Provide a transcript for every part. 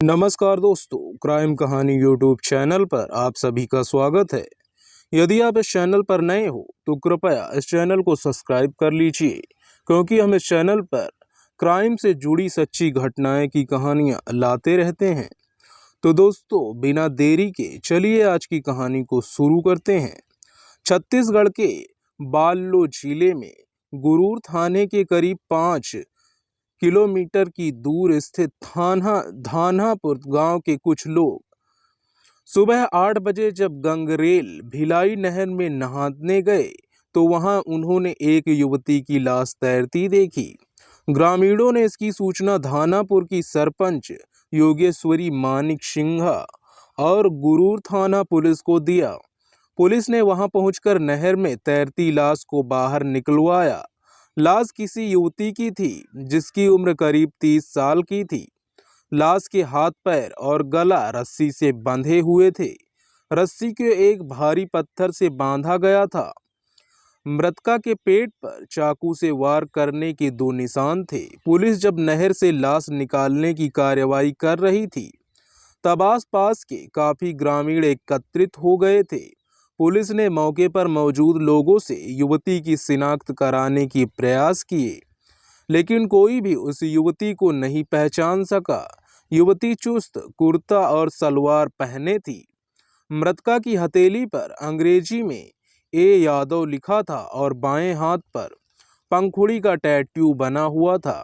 नमस्कार दोस्तों, क्राइम कहानी यूट्यूब चैनल पर आप सभी का स्वागत है। यदि आप इस चैनल पर नए हो तो कृपया इस चैनल को सब्सक्राइब कर लीजिए, क्योंकि हम इस चैनल पर क्राइम से जुड़ी सच्ची घटनाएं की कहानियां लाते रहते हैं। तो दोस्तों, बिना देरी के चलिए आज की कहानी को शुरू करते हैं। छत्तीसगढ़ के बालोद जिले में गुरूर थाने के करीब 5 किलोमीटर की दूर स्थित धानापुर गांव के कुछ लोग सुबह 8 बजे जब गंगरेल भिलाई नहर में नहाने गए तो वहां उन्होंने एक युवती की लाश तैरती देखी। ग्रामीणों ने इसकी सूचना धानापुर की सरपंच योगेश्वरी मानिक सिंघा और गुरूर थाना पुलिस को दिया। पुलिस ने वहां पहुंचकर नहर में तैरती लाश को बाहर निकलवाया। लाश किसी युवती की थी जिसकी उम्र करीब 30 साल की थी। लाश के हाथ पैर और गला रस्सी से बंधे हुए थे। रस्सी को एक भारी पत्थर से बांधा गया था। मृतका के पेट पर चाकू से वार करने के 2 निशान थे। पुलिस जब नहर से लाश निकालने की कार्रवाई कर रही थी तब आसपास के काफी ग्रामीण एकत्रित हो गए थे। पुलिस ने मौके पर मौजूद लोगों से युवती की शिनाख्त कराने की प्रयास किए, लेकिन कोई भी उस युवती को नहीं पहचान सका। युवती चुस्त कुर्ता और सलवार पहने थी। मृतका की हथेली पर अंग्रेजी में ए यादव लिखा था और बाएं हाथ पर पंखुड़ी का टैटू बना हुआ था।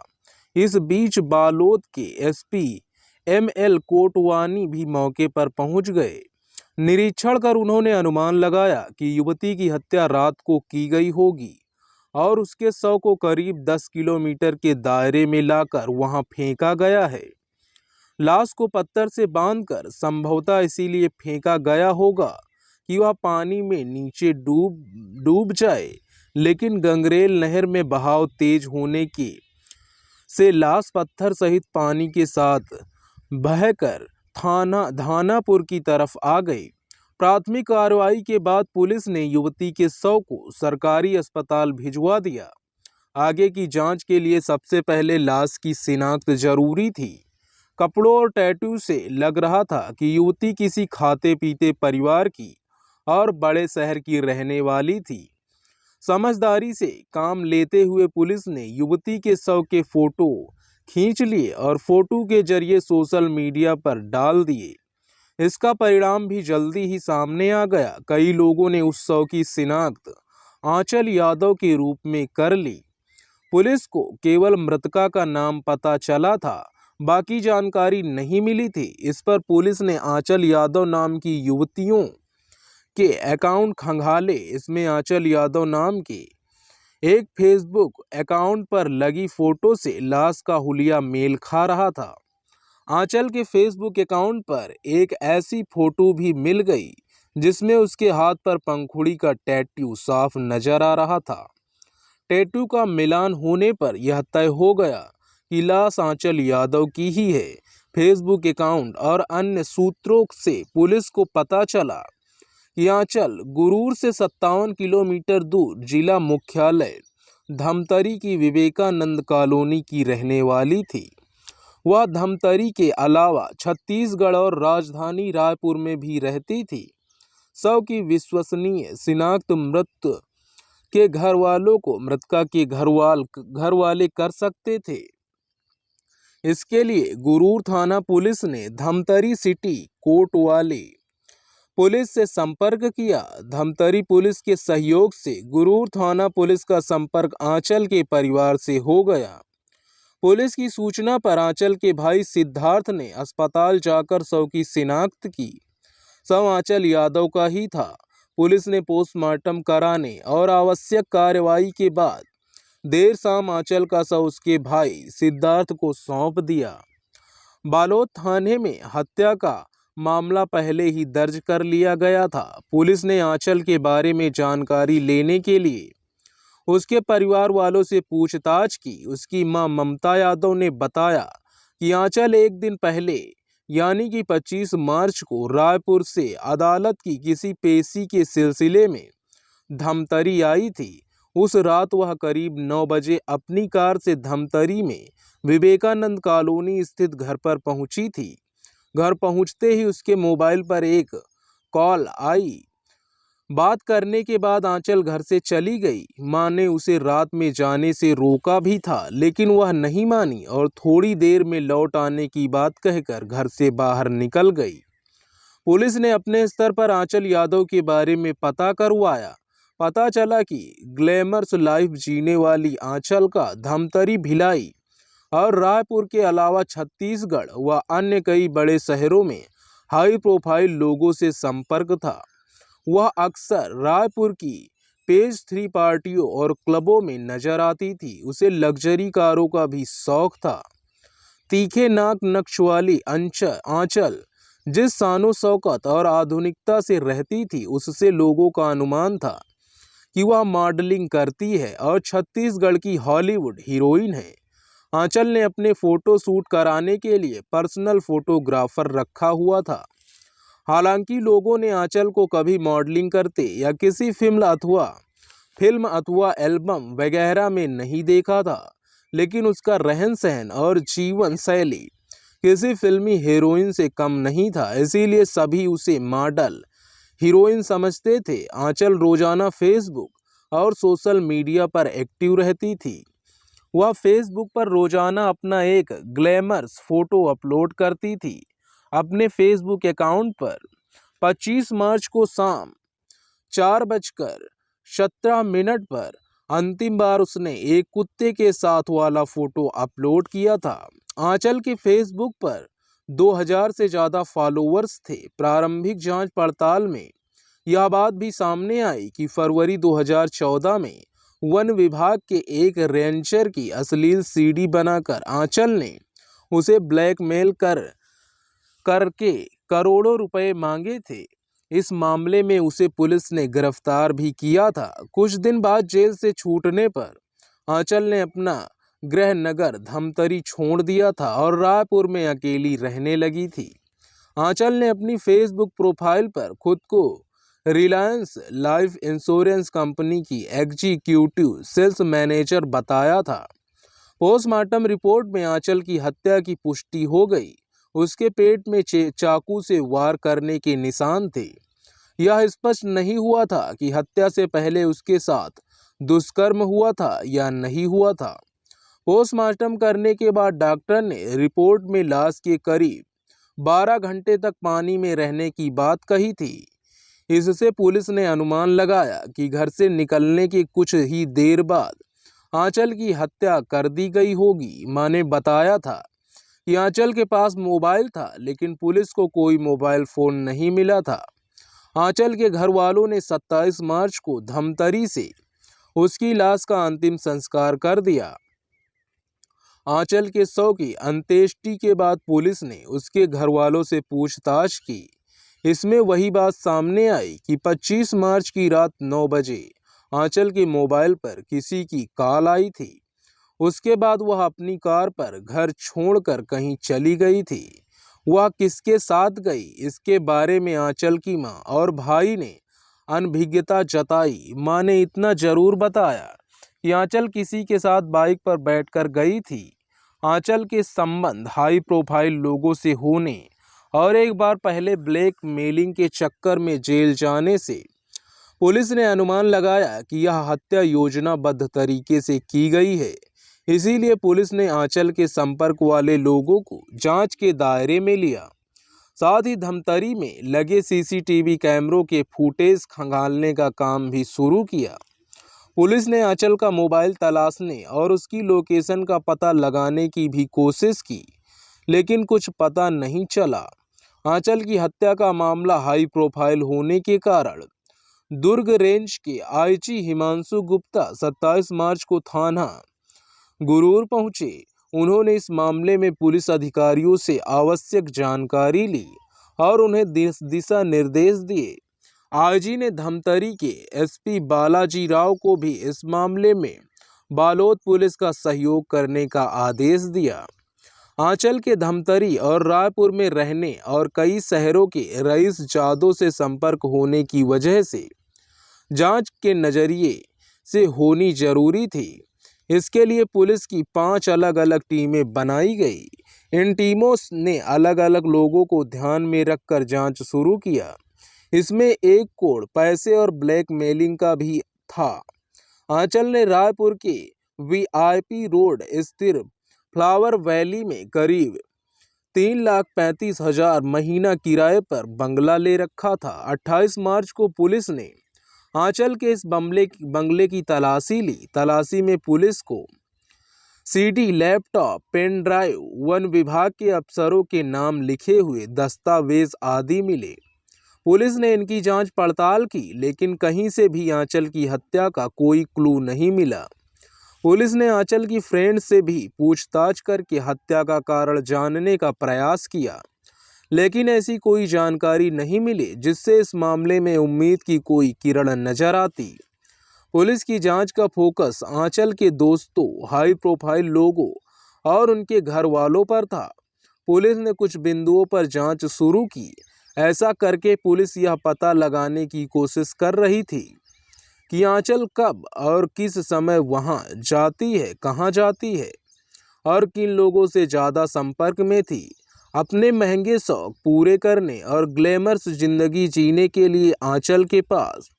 इस बीच बालोद के एसपी एमएल कोटवानी भी मौके पर पहुंच गए। निरीक्षण कर उन्होंने अनुमान लगाया कि युवती की हत्या रात को की गई होगी और उसके शव को करीब 10 किलोमीटर के दायरे में लाकर वहां फेंका गया है। लाश को पत्थर से बांधकर संभवतः इसीलिए फेंका गया होगा कि वह पानी में नीचे डूब जाए, लेकिन गंगरेल नहर में बहाव तेज होने की से लाश पत्थर सहित पानी के साथ बहकर धानापुर की तरफ आ गई। प्राथमिक कार्रवाई के बाद पुलिस ने युवती के शव को सरकारी अस्पताल भिजवा दिया। आगे की जांच के लिए सबसे पहले लाश की शिनाख्त जरूरी थी। कपड़ों और टैटू से लग रहा था कि युवती किसी खाते पीते परिवार की और बड़े शहर की रहने वाली थी। समझदारी से काम लेते हुए पुलिस ने युवती के शव के फोटो खींच लिए और फोटो के जरिए सोशल मीडिया पर डाल दिए। इसका परिणाम भी जल्दी ही सामने आ गया। कई लोगों ने उस शव की शिनाख्त आंचल यादव के रूप में कर ली। पुलिस को केवल मृतका का नाम पता चला था, बाकी जानकारी नहीं मिली थी। इस पर पुलिस ने आंचल यादव नाम की युवतियों के अकाउंट खंगाले। इसमें आंचल यादव नाम के एक फेसबुक अकाउंट पर लगी फोटो से लाश का हुलिया मेल खा रहा था। आंचल के फेसबुक अकाउंट पर एक ऐसी फोटो भी मिल गई जिसमें उसके हाथ पर पंखुड़ी का टैटू साफ नजर आ रहा था। टैटू का मिलान होने पर यह तय हो गया कि लाश आंचल यादव की ही है। फेसबुक अकाउंट और अन्य सूत्रों से पुलिस को पता चला कि आंचल गुरूर से 57 किलोमीटर दूर जिला मुख्यालय धमतरी की विवेकानंद कॉलोनी की रहने वाली थी। वह धमतरी के अलावा छत्तीसगढ़ और राजधानी रायपुर में भी रहती थी। शव की विश्वसनीय शिनाख्त मृत के घर वालों को मृतका के घर वाले कर सकते थे। इसके लिए गुरूर थाना पुलिस ने धमतरी सिटी कोतवाली पुलिस से संपर्क किया। धमतरी पुलिस के सहयोग से गुरूर थाना पुलिस का संपर्क आंचल के परिवार से हो गया। पुलिस की सूचना पर आंचल के भाई सिद्धार्थ ने अस्पताल जाकर शव की शिनाख्त की। शव आंचल यादव का ही था। पुलिस ने पोस्टमार्टम कराने और आवश्यक कार्रवाई के बाद देर शाम आंचल का शव उसके भाई सिद्धार्थ को सौंप दिया। बालोद थाने में हत्या का मामला पहले ही दर्ज कर लिया गया था। पुलिस ने आंचल के बारे में जानकारी लेने के लिए उसके परिवार वालों से पूछताछ की। उसकी मां ममता यादव ने बताया कि आंचल एक दिन पहले यानी कि 25 मार्च को रायपुर से अदालत की किसी पेशी के सिलसिले में धमतरी आई थी। उस रात वह करीब 9 बजे अपनी कार से धमतरी में विवेकानंद कॉलोनी स्थित घर पर पहुंची थी। घर पहुंचते ही उसके मोबाइल पर एक कॉल आई। बात करने के बाद आंचल घर से चली गई। मां ने उसे रात में जाने से रोका भी था, लेकिन वह नहीं मानी और थोड़ी देर में लौट आने की बात कहकर घर से बाहर निकल गई। पुलिस ने अपने स्तर पर आंचल यादव के बारे में पता करवाया। पता चला कि ग्लैमरस लाइफ जीने वाली आंचल का धमतरी, भिलाई और रायपुर के अलावा छत्तीसगढ़ व अन्य कई बड़े शहरों में हाई प्रोफाइल लोगों से संपर्क था। वह अक्सर रायपुर की पेज 3 पार्टियों और क्लबों में नजर आती थी। उसे लग्जरी कारों का भी शौक था। तीखे नाक नक्श वाली आंचल जिस शानो शौकत और आधुनिकता से रहती थी, उससे लोगों का अनुमान था कि वह मॉडलिंग करती है और छत्तीसगढ़ की हॉलीवुड हीरोइन है। आंचल ने अपने फोटो शूट कराने के लिए पर्सनल फोटोग्राफर रखा हुआ था। हालांकि लोगों ने आंचल को कभी मॉडलिंग करते या किसी फिल्म अथवा एल्बम वगैरह में नहीं देखा था, लेकिन उसका रहन सहन और जीवन शैली किसी फिल्मी हीरोइन से कम नहीं था, इसीलिए सभी उसे मॉडल हीरोइन समझते थे। आंचल रोजाना फेसबुक और सोशल मीडिया पर एक्टिव रहती थी। वह फेसबुक पर रोजाना अपना एक ग्लैमरस फोटो अपलोड करती थी। अपने फेसबुक अकाउंट पर 25 मार्च को शाम 4:17 पर अंतिम बार उसने एक कुत्ते के साथ वाला फोटो अपलोड किया था। आंचल के फेसबुक पर 2000 से ज्यादा फॉलोअर्स थे। प्रारंभिक जांच पड़ताल में यह बात भी सामने आई कि फरवरी 2014 में वन विभाग के एक रेंजर की अश्लील सीडी बनाकर आंचल ने उसे ब्लैकमेल करके करोड़ों रुपए मांगे थे। इस मामले में उसे पुलिस ने गिरफ्तार भी किया था। कुछ दिन बाद जेल से छूटने पर आंचल ने अपना गृह नगर धमतरी छोड़ दिया था और रायपुर में अकेली रहने लगी थी। आंचल ने अपनी फेसबुक प्रोफाइल पर खुद को रिलायंस लाइफ इंश्योरेंस कंपनी की एग्जीक्यूटिव सेल्स मैनेजर बताया था। पोस्टमार्टम रिपोर्ट में आंचल की हत्या की पुष्टि हो गई। उसके पेट में चाकू से वार करने के निशान थे। यह स्पष्ट नहीं हुआ था कि हत्या से पहले उसके साथ दुष्कर्म हुआ था या नहीं हुआ था। पोस्टमार्टम करने के बाद डॉक्टर ने रिपोर्ट में लाश के करीब 12 घंटे तक पानी में रहने की बात कही थी। इससे पुलिस ने अनुमान लगाया कि घर से निकलने के कुछ ही देर बाद आंचल की हत्या कर दी गई होगी। मां ने बताया था कि आंचल के पास मोबाइल था, लेकिन पुलिस को कोई मोबाइल फोन नहीं मिला था। आंचल के घर वालों ने 27 मार्च को धमतरी से उसकी लाश का अंतिम संस्कार कर दिया। आंचल के शव की अंत्येष्टि के बाद पुलिस ने उसके घर वालों से पूछताछ की। इसमें वही बात सामने आई कि 25 मार्च की रात 9 बजे आंचल के मोबाइल पर किसी की कॉल आई थी। उसके बाद वह अपनी कार पर घर छोड़कर कहीं चली गई थी। वह किसके साथ गई, इसके बारे में आंचल की मां और भाई ने अनभिज्ञता जताई। मां ने इतना जरूर बताया कि आंचल किसी के साथ बाइक पर बैठकर गई थी। आंचल के संबंध हाई प्रोफाइल लोगों से होने और एक बार पहले ब्लैक मेलिंग के चक्कर में जेल जाने से पुलिस ने अनुमान लगाया कि यह हत्या योजनाबद्ध तरीके से की गई है। इसीलिए पुलिस ने आंचल के संपर्क वाले लोगों को जांच के दायरे में लिया। साथ ही धमतरी में लगे सीसीटीवी कैमरों के फुटेज खंगालने का काम भी शुरू किया। पुलिस ने आंचल का मोबाइल तलाशने और उसकी लोकेशन का पता लगाने की भी कोशिश की, लेकिन कुछ पता नहीं चला। आंचल की हत्या का मामला हाई प्रोफाइल होने के कारण दुर्ग रेंज के आईजी हिमांशु गुप्ता 27 मार्च को थाना गुरूर पहुंचे। उन्होंने इस मामले में पुलिस अधिकारियों से आवश्यक जानकारी ली और उन्हें दिशा निर्देश दिए। आईजी ने धमतरी के एसपी बालाजी राव को भी इस मामले में बालोद पुलिस का सहयोग करने का आदेश दिया। आंचल के धमतरी और रायपुर में रहने और कई शहरों के रईस जादों से संपर्क होने की वजह से जांच के नजरिए से होनी जरूरी थी। इसके लिए पुलिस की 5 अलग अलग टीमें बनाई गई। इन टीमों ने अलग अलग लोगों को ध्यान में रखकर जांच शुरू किया। इसमें एक कोड पैसे और ब्लैकमेलिंग का भी था। आंचल ने रायपुर के वीआईपी रोड स्थित फ्लावर वैली में करीब 3,35,000 महीना किराए पर बंगला ले रखा था। 28 मार्च को पुलिस ने आंचल के इस बंगले की तलाशी ली। तलाशी में पुलिस को सीडी, लैपटॉप, पेन ड्राइव, वन विभाग के अफसरों के नाम लिखे हुए दस्तावेज आदि मिले। पुलिस ने इनकी जांच पड़ताल की, लेकिन कहीं से भी आंचल की हत्या का कोई क्लू नहीं मिला। पुलिस ने आंचल की फ्रेंड से भी पूछताछ करके हत्या का कारण जानने का प्रयास किया, लेकिन ऐसी कोई जानकारी नहीं मिली जिससे इस मामले में उम्मीद की कोई किरण नजर आती। पुलिस की जांच का फोकस आंचल के दोस्तों, हाई प्रोफाइल लोगों और उनके घर वालों पर था। पुलिस ने कुछ बिंदुओं पर जांच शुरू की। ऐसा करके पुलिस यह पता लगाने की कोशिश कर रही थी कि आंचल कब और किस समय वहां जाती है, कहां जाती है और किन लोगों से ज़्यादा संपर्क में थी। अपने महंगे शौक पूरे करने और ग्लैमरस जिंदगी जीने के लिए आंचल के पास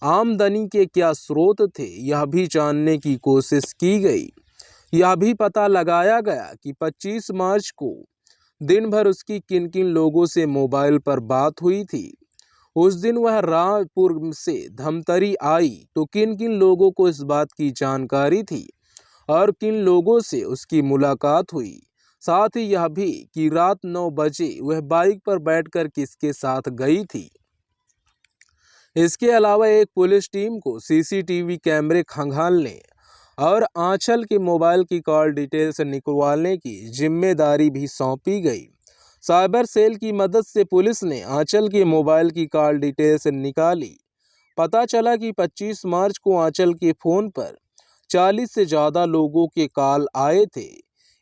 आमदनी के क्या स्रोत थे, यह भी जानने की कोशिश की गई। यह भी पता लगाया गया कि 25 मार्च को दिन भर उसकी किन किन लोगों से मोबाइल पर बात हुई थी। उस दिन वह रायपुर से धमतरी आई तो किन किन लोगों को इस बात की जानकारी थी और किन लोगों से उसकी मुलाकात हुई। साथ ही यह भी कि रात 9 बजे वह बाइक पर बैठकर किसके साथ गई थी। इसके अलावा एक पुलिस टीम को सीसीटीवी कैमरे खंगालने और आंचल के मोबाइल की कॉल डिटेल्स निकलवाने की जिम्मेदारी भी सौंपी गई। साइबर सेल की मदद से पुलिस ने आंचल के मोबाइल की कॉल डिटेल्स निकाली। पता चला कि 25 मार्च को आंचल के फ़ोन पर 40 से ज़्यादा लोगों के कॉल आए थे।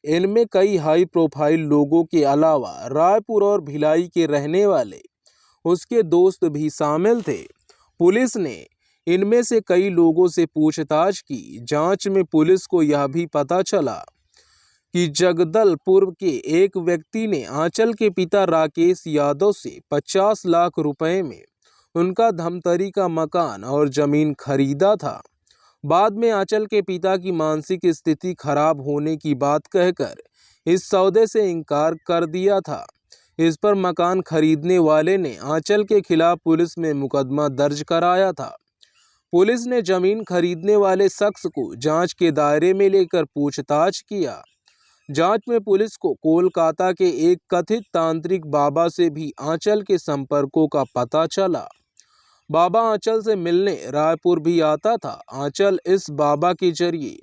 इनमें कई हाई प्रोफाइल लोगों के अलावा रायपुर और भिलाई के रहने वाले उसके दोस्त भी शामिल थे। पुलिस ने इनमें से कई लोगों से पूछताछ की। जांच में पुलिस को यह भी पता चला कि जगदलपुर के एक व्यक्ति ने आंचल के पिता राकेश यादव से 50 लाख रुपए में उनका धमतरी का मकान और जमीन खरीदा था। बाद में आंचल के पिता की मानसिक स्थिति खराब होने की बात कहकर इस सौदे से इनकार कर दिया था। इस पर मकान खरीदने वाले ने आंचल के खिलाफ पुलिस में मुकदमा दर्ज कराया था। पुलिस ने जमीन खरीदने वाले शख्स को जांच के दायरे में लेकर पूछताछ किया। जांच में पुलिस को कोलकाता के एक कथित तांत्रिक बाबा से भी आंचल के संपर्कों का पता चला। बाबा आंचल से मिलने रायपुर भी आता था। आंचल इस बाबा के जरिए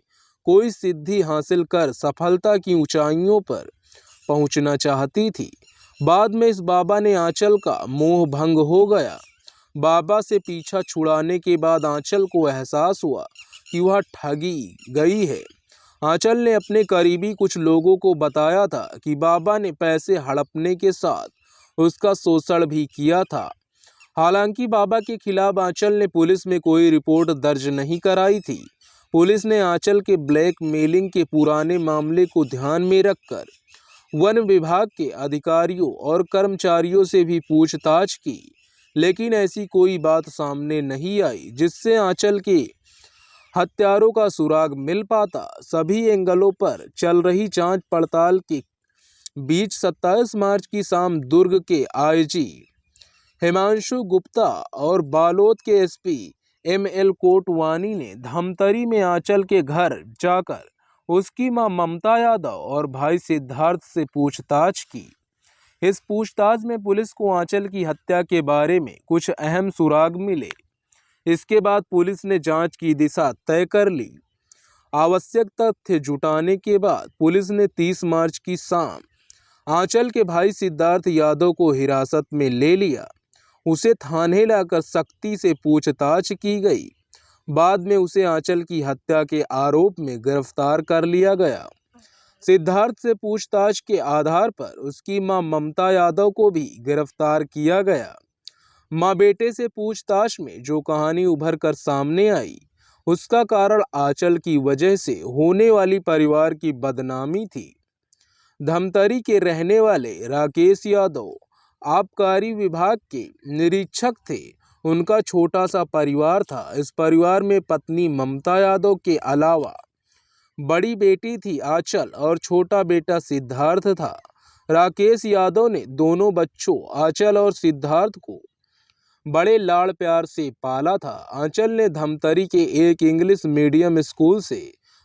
कोई सिद्धि हासिल कर सफलता की ऊंचाइयों पर पहुंचना चाहती थी। बाद में इस बाबा ने आंचल का मोह भंग हो गया। बाबा से पीछा छुड़ाने के बाद आंचल को एहसास हुआ कि वह ठगी गई है। आंचल ने अपने करीबी कुछ लोगों को बताया था कि बाबा ने पैसे हड़पने के साथ उसका शोषण भी किया था। हालांकि बाबा के खिलाफ आंचल ने पुलिस में कोई रिपोर्ट दर्ज नहीं कराई थी। पुलिस ने आंचल के ब्लैकमेलिंग के पुराने मामले को ध्यान में रखकर वन विभाग के अधिकारियों और कर्मचारियों से भी पूछताछ की, लेकिन ऐसी कोई बात सामने नहीं आई जिससे आंचल के हत्यारों का सुराग मिल पाता। सभी एंगलों पर चल रही जांच पड़ताल के बीच 27 मार्च की शाम दुर्ग के आईजी हिमांशु गुप्ता और बालोद के एसपी एमएल कोटवानी ने धमतरी में आंचल के घर जाकर उसकी मां ममता यादव और भाई सिद्धार्थ से पूछताछ की। इस पूछताछ में पुलिस को आंचल की हत्या के बारे में कुछ अहम सुराग मिले। इसके बाद पुलिस ने जांच की दिशा तय कर ली। आवश्यक तथ्य जुटाने के बाद पुलिस ने 30 मार्च की शाम आंचल के भाई सिद्धार्थ यादव को हिरासत में ले लिया। उसे थाने लाकर सख्ती से पूछताछ की गई। बाद में उसे आंचल की हत्या के आरोप में गिरफ्तार कर लिया गया। सिद्धार्थ से पूछताछ के आधार पर उसकी मां ममता यादव को भी गिरफ्तार किया गया। मां बेटे से पूछताछ में जो कहानी उभर कर सामने आई उसका कारण आंचल की वजह से होने वाली परिवार की बदनामी थी। धमतरी के रहने वाले राकेश यादव आबकारी विभाग के निरीक्षक थे। उनका छोटा सा परिवार था। इस परिवार में पत्नी ममता यादव के अलावा बड़ी बेटी थी आंचल और छोटा बेटा सिद्धार्थ था। राकेश यादव ने दोनों बच्चों आंचल और सिद्धार्थ को बड़े लाड़ प्यार से पाला था। आंचल ने धमतरी के एक इंग्लिश मीडियम स्कूल से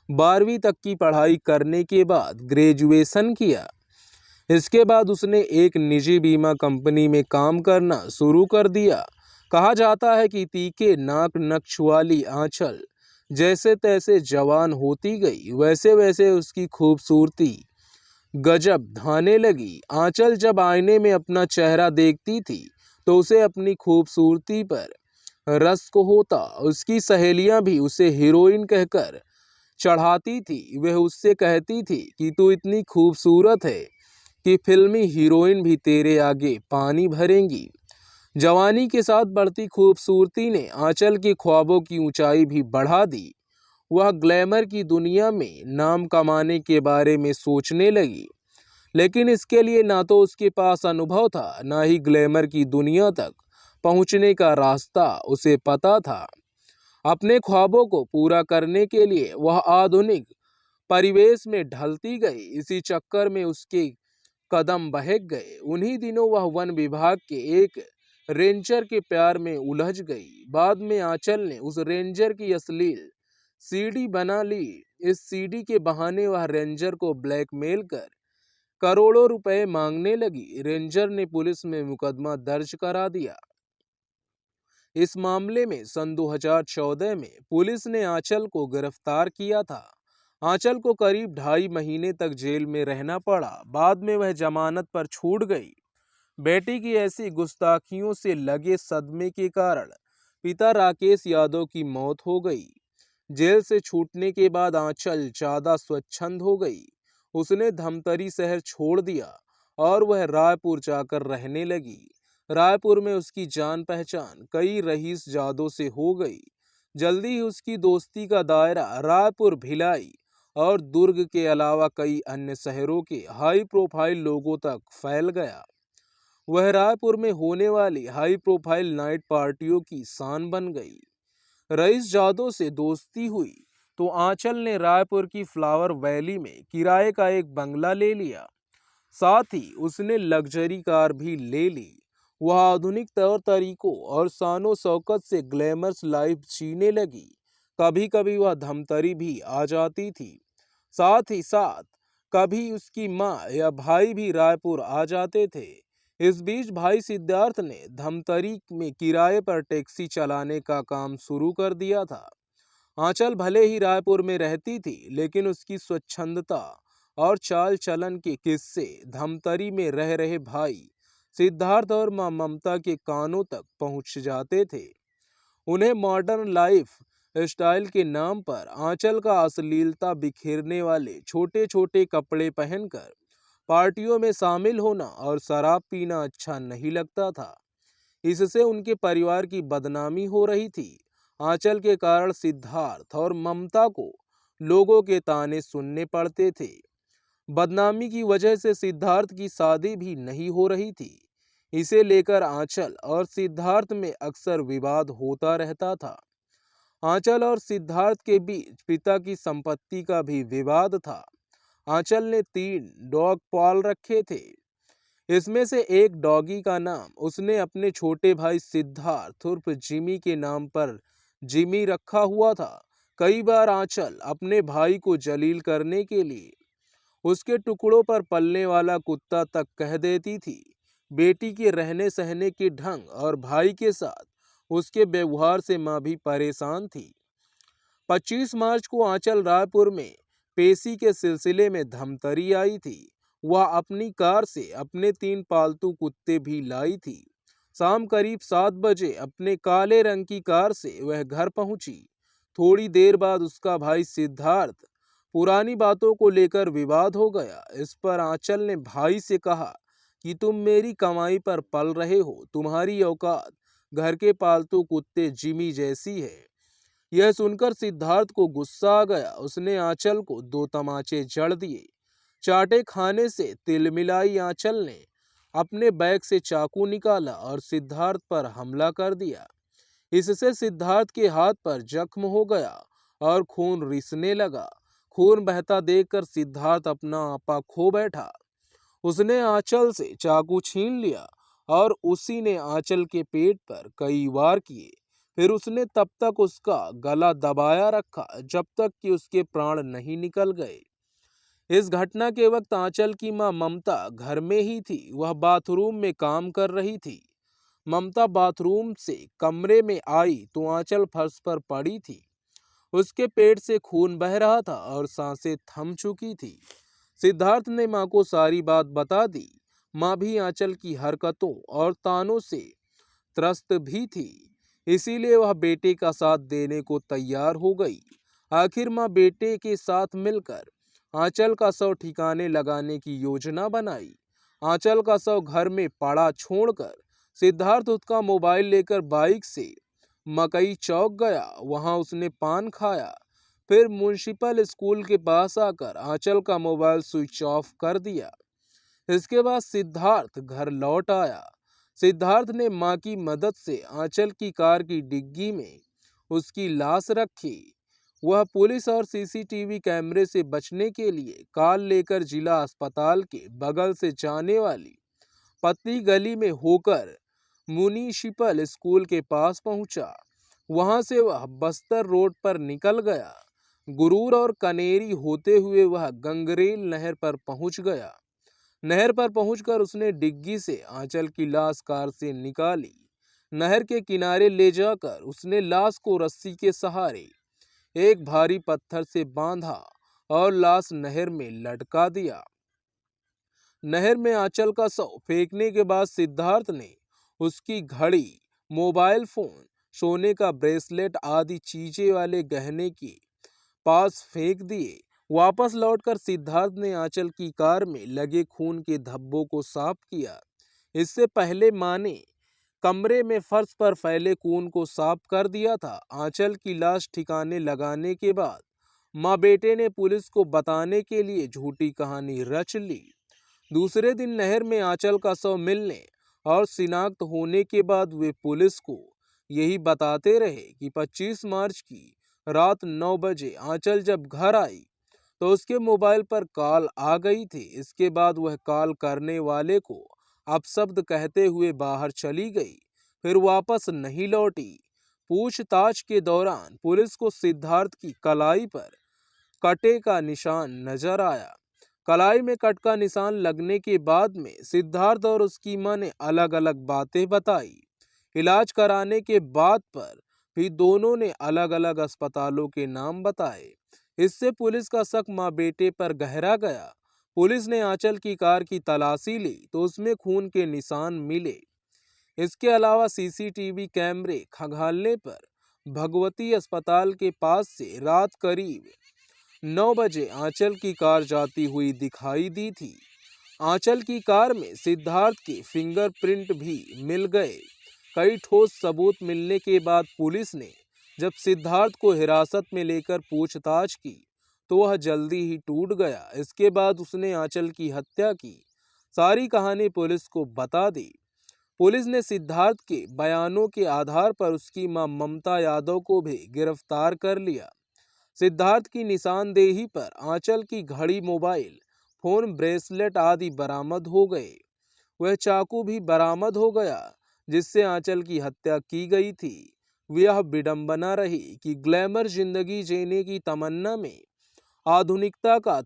12वीं तक की पढ़ाई करने के बाद ग्रेजुएशन किया। इसके बाद उसने एक निजी बीमा कंपनी में काम करना शुरू कर दिया। कहा जाता है कि तीखे नाक नक्श वाली आंचल जैसे तैसे जवान होती गई, वैसे वैसे उसकी खूबसूरती गजब ढाने लगी। आंचल जब आईने में अपना चेहरा देखती थी तो उसे अपनी खूबसूरती पर रश्क होता। उसकी सहेलियां भी उसे हीरोइन कहकर चढ़ाती थी। वह उससे कहती थी कि तू इतनी खूबसूरत है कि फिल्मी हीरोइन भी तेरे आगे पानी भरेंगी। जवानी के साथ बढ़ती खूबसूरती ने आंचल के ख्वाबों की ऊंचाई भी बढ़ा दी। वह ग्लैमर की दुनिया में नाम कमाने के बारे में सोचने लगी, लेकिन इसके लिए ना तो उसके पास अनुभव था, ना ही ग्लैमर की दुनिया तक पहुंचने का रास्ता उसे पता था। अपने ख्वाबों को पूरा करने के लिए वह आधुनिक परिवेश में ढलती गई। इसी चक्कर में उसके कदम बहक गए। उन्हीं दिनों वह वन विभाग के एक रेंजर के प्यार में उलझ गई। बाद में आंचल ने उस रेंजर की अश्लील सीडी बना ली। इस सीडी के बहाने वह रेंजर को ब्लैकमेल कर करोड़ों रुपए मांगने लगी। रेंजर ने पुलिस में मुकदमा दर्ज करा दिया। इस मामले में सन 2014 में पुलिस ने आंचल को गिरफ्तार किया था। आंचल को करीब 2.5 महीने तक जेल में रहना पड़ा। बाद में वह जमानत पर छूट गई। बेटी की ऐसी गुस्ताखियों से लगे सदमे के कारण पिता राकेश यादव की मौत हो गई। जेल से छूटने के बाद आंचल ज्यादा स्वच्छंद हो गई। उसने धमतरी शहर छोड़ दिया और वह रायपुर जाकर रहने लगी। रायपुर में उसकी जान पहचान कई रईस जादों से हो गई। जल्दी ही उसकी दोस्ती का दायरा रायपुर, भिलाई और दुर्ग के अलावा कई अन्य शहरों के हाई प्रोफाइल लोगों तक फैल गया। वह रायपुर में होने वाली हाई प्रोफाइल नाइट पार्टियों की शान बन गई। रईस जादव से दोस्ती हुई तो आंचल ने रायपुर की फ्लावर वैली में किराए का एक बंगला ले लिया। साथ ही उसने लग्जरी कार भी ले ली। वह आधुनिक तौर तरीकों और शानो शौकत से ग्लैमरस लाइफ जीने लगी। कभी कभी वह धमतरी भी आ जाती थी। साथ ही साथ कभी उसकी माँ या भाई भी रायपुर आ जाते थे। इस बीच भाई सिद्धार्थ ने धमतरी में किराए पर टैक्सी चलाने का काम शुरू कर दिया था। आंचल भले ही रायपुर में रहती थी, लेकिन उसकी स्वच्छंदता और चाल चलन के किस्से धमतरी में रह रहे भाई सिद्धार्थ और मां ममता के कानों तक पहुंच जाते थे। उन्हें मॉडर्न लाइफ स्टाइल के नाम पर आंचल का अश्लीलता बिखेरने वाले छोटे छोटे कपड़े पहनकर पार्टियों में शामिल होना और शराब पीना अच्छा नहीं लगता था। इससे उनके परिवार की बदनामी हो रही थी। आंचल के कारण सिद्धार्थ और ममता को लोगों के ताने सुनने पड़ते थे। बदनामी की वजह से सिद्धार्थ की शादी भी नहीं हो रही थी। इसे लेकर आंचल और सिद्धार्थ में अक्सर विवाद होता रहता था। आंचल और सिद्धार्थ के बीच पिता की संपत्ति का भी विवाद था। आंचल ने 3 डॉग पाल रखे थे। इसमें से एक डॉगी का नाम उसने अपने छोटे भाई सिद्धार्थ उर्फ जिमी के नाम पर जिमी रखा हुआ था। कई बार आंचल अपने भाई को जलील करने के लिए उसके टुकड़ों पर पलने वाला कुत्ता तक कह देती थी। बेटी के रहने सहने के ढंग और भाई के साथ उसके व्यवहार से मां भी परेशान थी। 25 मार्च को आंचल रायपुर में पेशी के सिलसिले में धमतरी आई थी। वह अपनी कार से अपने 3 पालतू कुत्ते भी लाई थी। शाम करीब 7 बजे अपने काले रंग की कार से वह घर पहुंची। थोड़ी देर बाद उसका भाई सिद्धार्थ पुरानी बातों को लेकर विवाद हो गया। इस पर आंचल ने भाई से कहा कि तुम मेरी कमाई पर पल रहे हो, तुम्हारी औकात घर के पालतू कुत्ते जिमी जैसी है। यह सुनकर सिद्धार्थ को गुस्सा आ गया। उसने आंचल को 2 तमाचे जड़ दिए। चाटे खाने से तिलमिलाई आंचल ने अपने बैग से चाकू निकाला और सिद्धार्थ पर हमला कर दिया। इससे सिद्धार्थ के हाथ पर जख्म हो गया और खून रिसने लगा। खून बहता देखकर सिद्धार्थ अपना आपा खो बैठा। उसने आंचल से चाकू छीन लिया और उसी ने आंचल के पेट पर कई वार किए। फिर उसने तब तक उसका गला दबाया रखा जब तक कि उसके प्राण नहीं निकल गए। इस घटना के वक्त आंचल की मां ममता घर में ही थी। वह बाथरूम में काम कर रही थी। ममता बाथरूम से कमरे में आई तो आंचल फर्श पर पड़ी थी। उसके पेट से खून बह रहा था और सांसें थम चुकी थी। सिद्धार्थ ने मां को सारी बात बता दी। मां भी आंचल की हरकतों और तानों से त्रस्त भी थी, इसीलिए वह बेटे का साथ देने को तैयार हो गई। आखिर मां बेटे के साथ मिलकर आंचल का शव ठिकाने लगाने की योजना बनाई। आंचल का शव घर में पड़ा छोड़कर सिद्धार्थ उसका मोबाइल लेकर बाइक से मकई चौक गया। वहां उसने पान खाया। फिर म्युनिसिपल स्कूल के पास आकर आंचल का मोबाइल स्विच ऑफ कर दिया। इसके बाद सिद्धार्थ घर लौट आया। सिद्धार्थ ने मां की मदद से आंचल की कार की डिग्गी में उसकी लाश रखी। वह पुलिस और सीसीटीवी कैमरे से बचने के लिए कार लेकर जिला अस्पताल के बगल से जाने वाली पतली गली में होकर म्युनिसिपल स्कूल के पास पहुंचा। वहां से वह बस्तर रोड पर निकल गया। गुरूर और कनेरी होते हुए वह गंगरेल नहर पर पहुंच गया। नहर पर पहुंचकर उसने डिग्गी से आंचल की लाश कार से निकाली। नहर के किनारे ले जाकर उसने लाश को रस्सी के सहारे एक भारी पत्थर से बांधा और लाश नहर में लटका दिया। नहर में आंचल का शव फेंकने के बाद सिद्धार्थ ने उसकी घड़ी, मोबाइल फोन, सोने का ब्रेसलेट आदि चीजें वाले गहने के पास फेंक दिए। वापस लौटकर सिद्धार्थ ने आंचल की कार में लगे खून के धब्बों को साफ किया। इससे पहले मां ने कमरे में फर्श पर फैले खून को साफ कर दिया था। आंचल की लाश ठिकाने लगाने के बाद मां बेटे ने पुलिस को बताने के लिए झूठी कहानी रच ली। दूसरे दिन नहर में आंचल का शव मिलने और शिनाख्त होने के बाद वे पुलिस को यही बताते रहे कि 25 मार्च की रात 9 बजे आंचल जब घर आई तो उसके मोबाइल पर कॉल आ गई थी। इसके बाद वह कॉल करने वाले को अपशब्द कहते हुए बाहर चली गई, फिर वापस नहीं लौटी। पूछताछ के दौरान पुलिस को सिद्धार्थ की कलाई पर कटे का निशान नजर आया। कलाई में कट का निशान लगने के बाद में सिद्धार्थ और उसकी मां ने अलग अलग बातें बताई। इलाज कराने के बाद पर भी दोनों ने अलग अलग अस्पतालों के नाम बताए। इससे पुलिस का शक मां बेटे पर गहरा गया। पुलिस ने आंचल की कार की तलाशी ली तो उसमें खून के निशान मिले। इसके अलावा सीसीटीवी कैमरे खंगालने पर भगवती अस्पताल के पास से रात करीब 9 बजे आंचल की कार जाती हुई दिखाई दी थी। आंचल की कार में सिद्धार्थ के फिंगरप्रिंट भी मिल गए। कई ठोस सबूत मिलने के बाद पुलिस ने जब सिद्धार्थ को हिरासत में लेकर पूछताछ की तो वह जल्दी ही टूट गया। इसके बाद उसने आंचल की हत्या की सारी कहानी पुलिस को बता दी। पुलिस ने सिद्धार्थ के बयानों के आधार पर उसकी मां ममता यादव को भी गिरफ्तार कर लिया। सिद्धार्थ की निशानदेही पर आंचल की घड़ी, मोबाइल फोन, ब्रेसलेट आदि बरामद हो गए। वह चाकू भी बरामद हो गया जिससे आंचल की हत्या की गई थी। यह विडंबना रही कि ग्लैमर जिंदगी जीने की तमन्ना में आधुनिकता का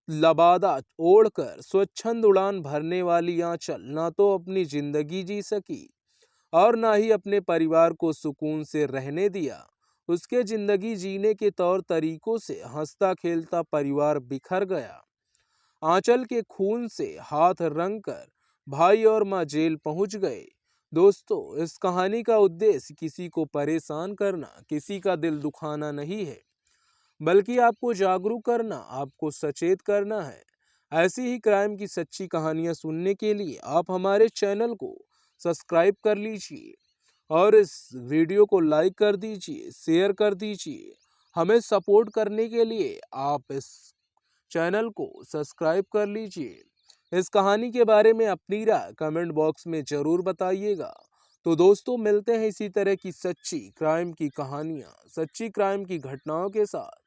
लबादा ओढ़कर स्वच्छंद उड़ान भरने वाली आंचल न तो अपनी जिंदगी जी सकी और न ही अपने परिवार को सुकून से रहने दिया। उसके जिंदगी जीने के तौर तरीकों से हंसता खेलता परिवार बिखर गया। आंचल के खून से हाथ रंगकर भाई और मां जेल पहुंच गए। दोस्तों, इस कहानी का उद्देश्य किसी को परेशान करना, किसी का दिल दुखाना नहीं है, बल्कि आपको जागरूक करना, आपको सचेत करना है। ऐसी ही क्राइम की सच्ची कहानियां सुनने के लिए आप हमारे चैनल को सब्सक्राइब कर लीजिए और इस वीडियो को लाइक कर दीजिए, शेयर कर दीजिए। हमें सपोर्ट करने के लिए आप इस चैनल को सब्सक्राइब कर लीजिए। इस कहानी के बारे में अपनी राय कमेंट बॉक्स में जरूर बताइएगा। तो दोस्तों, मिलते हैं इसी तरह की सच्ची क्राइम की कहानियां, सच्ची क्राइम की घटनाओं के साथ।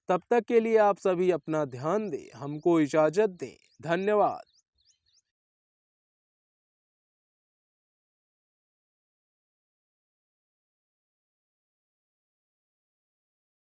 तब तक के लिए आप सभी अपना ध्यान दें, हमको इजाजत दें। धन्यवाद।